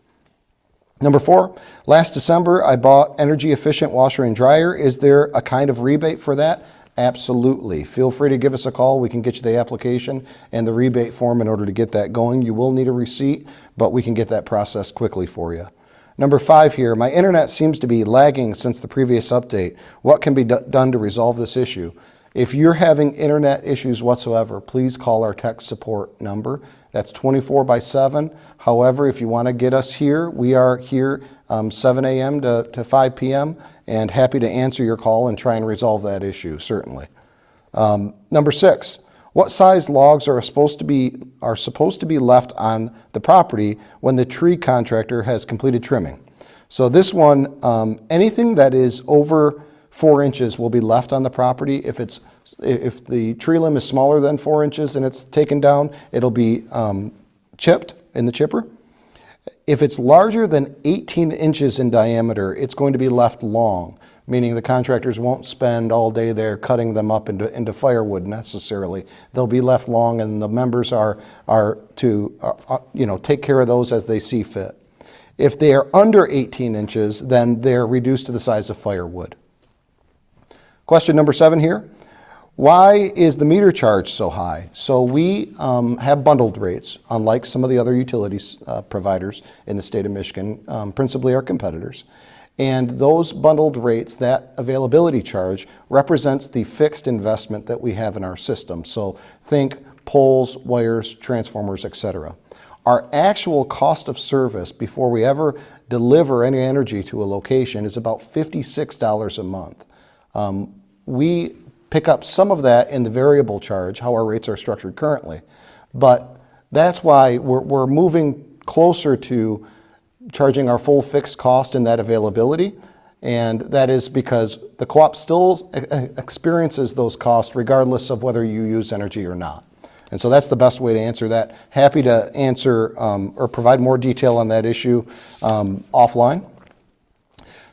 Number 4, last December I bought energy efficient washer and dryer. Is there a kind of rebate for that? Absolutely. Feel free to give us a call. We can get you the application and the rebate form in order to get that going. You will need a receipt, but we can get that processed quickly for you. Number 5 here, my internet seems to be lagging since the previous update. What can be done to resolve this issue? If you're having internet issues whatsoever, please call our tech support number. That's 24/7. However, if you want to get us here, we are here 7 a.m. to 5 p.m. and happy to answer your call and try and resolve that issue, certainly. Number 6, what size logs are supposed to be left on the property when the tree contractor has completed trimming? So this one, anything that is over 4 inches will be left on the property. If the tree limb is smaller than 4 inches and it's taken down, it'll be chipped in the chipper. If it's larger than 18 inches in diameter, it's going to be left long, meaning the contractors won't spend all day there cutting them up into firewood necessarily. They'll be left long, and the members are to take care of those as they see fit. If they are under 18 inches, then they're reduced to the size of firewood. Question number 7 here. Why is the meter charge so high? So we have bundled rates, unlike some of the other utilities providers in the state of Michigan, principally our competitors. And those bundled rates, that availability charge, represents the fixed investment that we have in our system. So think poles, wires, transformers, etc. Our actual cost of service before we ever deliver any energy to a location is about $56 a month. We pick up some of that in the variable charge, how our rates are structured currently. But that's why we're moving closer to charging our full fixed cost in that availability. And that is because the co-op still experiences those costs regardless of whether you use energy or not. And so that's the best way to answer that. Happy to answer or provide more detail on that issue offline.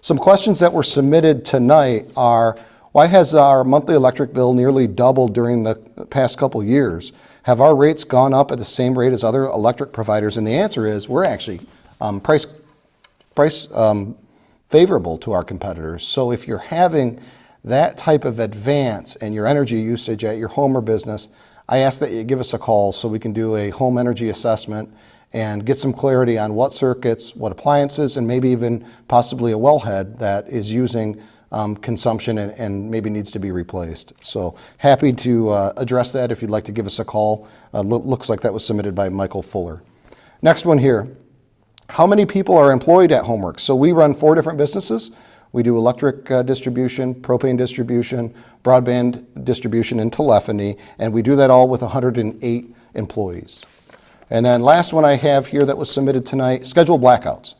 Some questions that were submitted tonight are, why has our monthly electric bill nearly doubled during the past couple years? Have our rates gone up at the same rate as other electric providers? And the answer is, we're actually price favorable to our competitors. So if you're having that type of advance in your energy usage at your home or business, I ask that you give us a call so we can do a home energy assessment and get some clarity on what circuits, what appliances, and maybe even possibly a wellhead that is using consumption and maybe needs to be replaced. So happy to address that if you'd like to give us a call. Looks like that was submitted by Michael Fuller. Next one here. How many people are employed at HomeWorks? So we run 4 different businesses. We do electric distribution, propane distribution, broadband distribution, and telephony, and we do that all with 108 employees. And then last one I have here that was submitted tonight, scheduled blackouts.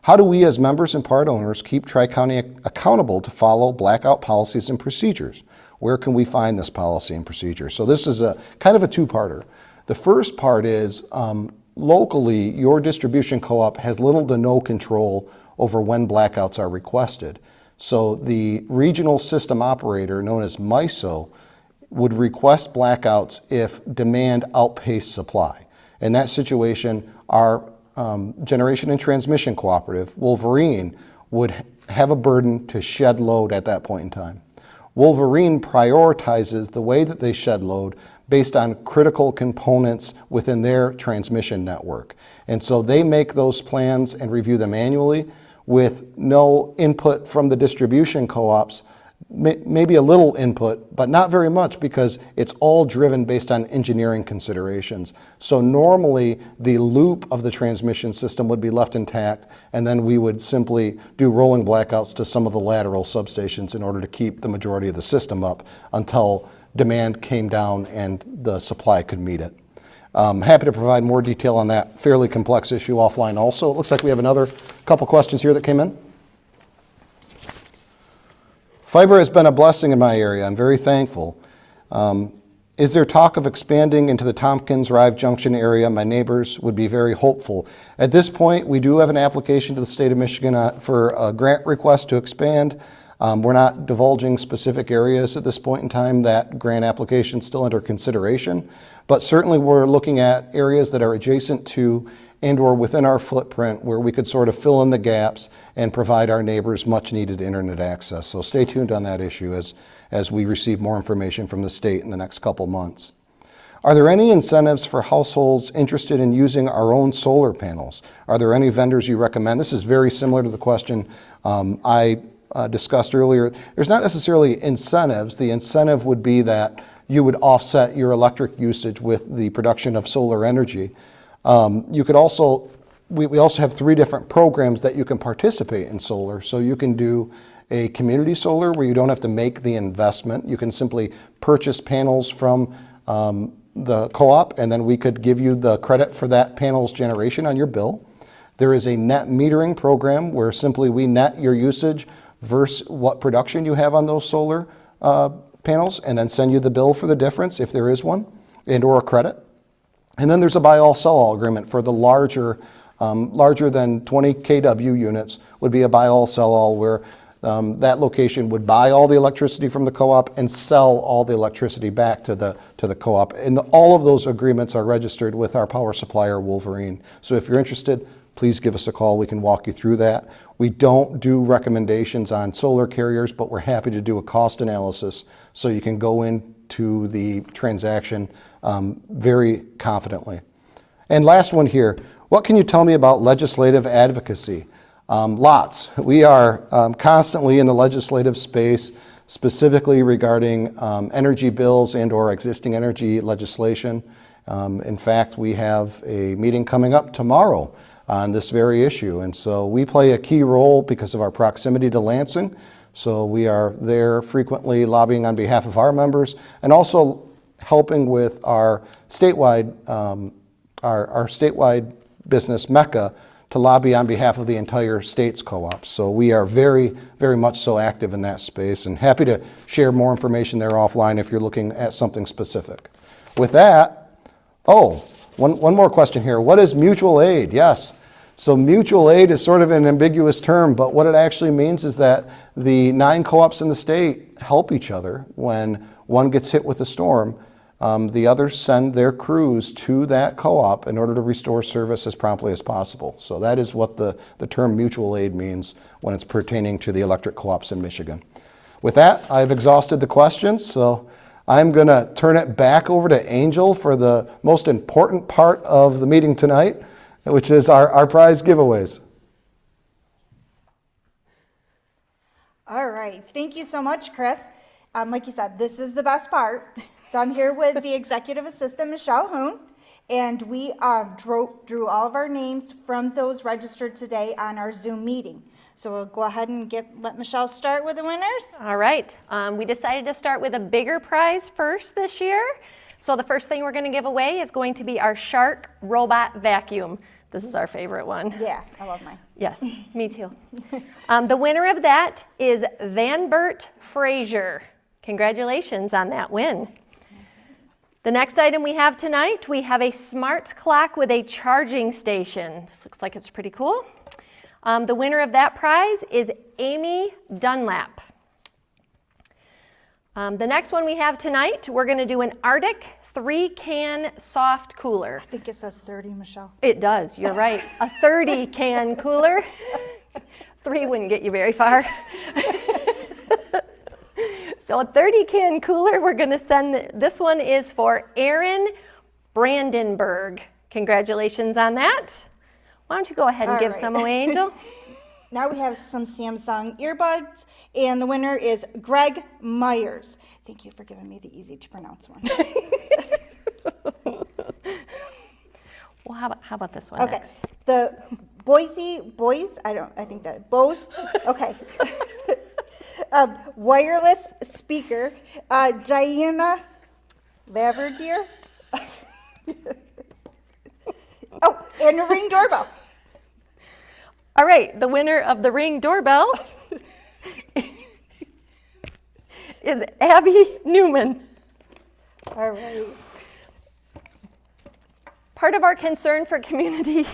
How do we as members and part owners keep Tri-County accountable to follow blackout policies and procedures? Where can we find this policy and procedure? So this is a kind of a two-parter. The first part is locally, your distribution co-op has little to no control over when blackouts are requested. So the regional system operator, known as MISO, would request blackouts if demand outpaced supply. In that situation, our generation and transmission cooperative, Wolverine, would have a burden to shed load at that point in time. Wolverine prioritizes the way that they shed load based on critical components within their transmission network. And so they make those plans and review them annually with no input from the distribution co-ops, maybe a little input, but not very much because it's all driven based on engineering considerations. So normally the loop of the transmission system would be left intact, and then we would simply do rolling blackouts to some of the lateral substations in order to keep the majority of the system up until demand came down and the supply could meet it. Happy to provide more detail on that fairly complex issue offline also. It looks like we have another couple questions here that came in. Fiber has been a blessing in my area. I'm very thankful. Is there talk of expanding into the Tompkins Rive Junction area? My neighbors would be very hopeful. At this point, we do have an application to the state of Michigan for a grant request to expand. We're not divulging specific areas at this point in time. That grant application is still under consideration, but certainly we're looking at areas that are adjacent to and or within our footprint where we could sort of fill in the gaps and provide our neighbors much needed internet access. So stay tuned on that issue as we receive more information from the state in the next couple months. Are there any incentives for households interested in using our own solar panels? Are there any vendors you recommend? This is very similar to the question I discussed earlier. There's not necessarily incentives. The incentive would be that you would offset your electric usage with the production of solar energy. You could also, we also have 3 different programs that you can participate in solar. So you can do a community solar where you don't have to make the investment. You can simply purchase panels from the co-op, and then we could give you the credit for that panel's generation on your bill. There is a net metering program where simply we net your usage versus what production you have on those solar panels and then send you the bill for the difference if there is one and or a credit. And then there's a buy all sell all agreement for the larger than 20 kW units would be a buy all sell all where that location would buy all the electricity from the co-op and sell all the electricity back to the co-op. And all of those agreements are registered with our power supplier, Wolverine. So if you're interested, please give us a call. We can walk you through that. We don't do recommendations on solar carriers, but we're happy to do a cost analysis so you can go into the transaction very confidently. And last one here, what can you tell me about legislative advocacy? Lots. We are constantly in the legislative space, specifically regarding energy bills and or existing energy legislation. In fact, we have a meeting coming up tomorrow on this very issue. And so we play a key role because of our proximity to Lansing. So we are there frequently lobbying on behalf of our members and also helping with our statewide business, Mecca, to lobby on behalf of the entire state's co-ops. So we are very, very much so active in that space and happy to share more information there offline if you're looking at something specific. With that, one more question here. What is mutual aid? Yes. So mutual aid is sort of an ambiguous term, but what it actually means is that the 9 co-ops in the state help each other. When one gets hit with a storm, the others send their crews to that co-op in order to restore service as promptly as possible. So that is what the term mutual aid means when it's pertaining to the electric co-ops in Michigan. With that, I've exhausted the questions, so I'm going to turn it back over to Angel for the most important part of the meeting tonight. which is our prize giveaways. All right, thank you so much, Chris. Like you said, this is the best part. So I'm here with the executive assistant, Michelle Hoon, and we drew all of our names from those registered today on our Zoom meeting. So we'll go ahead and let Michelle start with the winners. All right, we decided to start with a bigger prize first this year. So the first thing we're going to give away is going to be our Shark Robot Vacuum. This is our favorite one. Yeah, I love mine. Yes, me too. The winner of that is Van Bert Frazier. Congratulations on that win. The next item we have tonight, we have a smart clock with a charging station. This looks like it's pretty cool. The winner of that prize is Amy Dunlap. The next one we have tonight, we're going to do an Arctic 3-can soft cooler. I think it says 30, Michelle. It does, you're right. A 30-can cooler. 3 wouldn't get you very far. So a 30-can cooler, we're going to send, this one is for Aaron Brandenburg. Congratulations on that. Why don't you go ahead and give some away, Angel? Now we have some Samsung earbuds, and the winner is Greg Myers. Thank you for giving me the easy to pronounce one. Well, how about this one Okay, next? the Bose, okay. Wireless speaker, Diana Laverdier. Oh, and a Ring doorbell. All right, the winner of the Ring doorbell is Abby Newman. All right. Part of our concern for community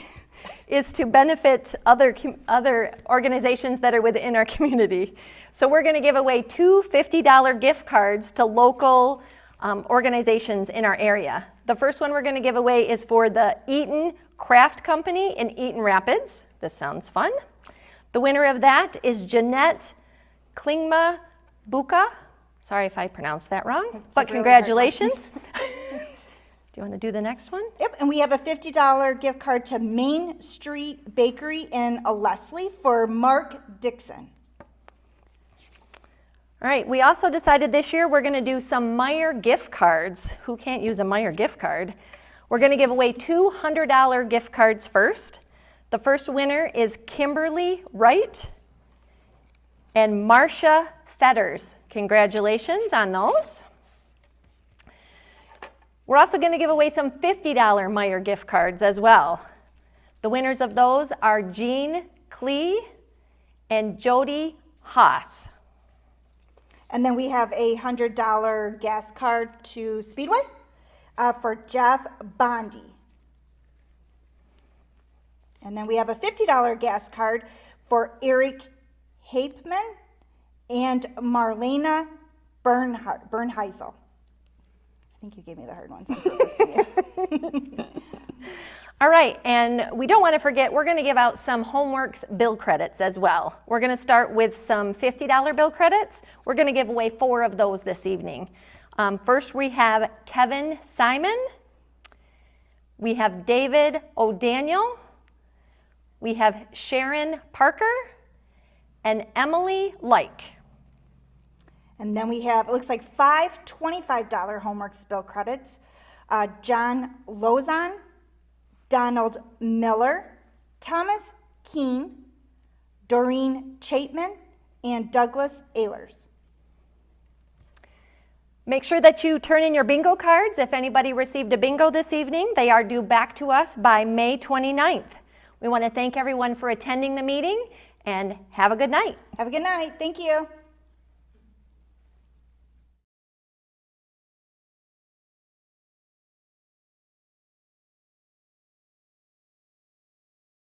is to benefit other organizations that are within our community. So we're going to give away 2 $50 gift cards to local organizations in our area. The first one we're going to give away is for the Eaton Craft Company in Eaton Rapids. This sounds fun. The winner of that is Jeanette Klingma Buka. Sorry if I pronounced that wrong, but congratulations. Do you want to do the next one? Yep, and we have a $50 gift card to Main Street Bakery in Leslie for Mark Dixon. All right, we also decided this year we're going to do some Meijer gift cards. Who can't use a Meijer gift card? We're going to give away $200 gift cards first. The first winner is Kimberly Wright and Marcia Fetters. Congratulations on those. We're also going to give away some $50 Meijer gift cards as well. The winners of those are Jean Klee and Jody Haas. And then we have a $100 gas card to Speedway for Jeff Bondi. And then we have a $50 gas card for Eric Hapeman and Marlena Bernheisel. I think you gave me the hard ones on purpose to you. All right, and we don't want to forget, we're going to give out some Homeworks bill credits as well. We're going to start with some $50 bill credits. We're going to give away 4 of those this evening. First, we have Kevin Simon. We have David O'Daniel. We have Sharon Parker and Emily Like. And then we have, it looks like 5 $25 Homeworks bill credits. John Lozon, Donald Miller, Thomas Keene, Doreen Chapman, and Douglas Ehlers. Make sure that you turn in your bingo cards. If anybody received a bingo this evening, they are due back to us by May 29th. We want to thank everyone for attending the meeting and have a good night. Have a good night. Thank you.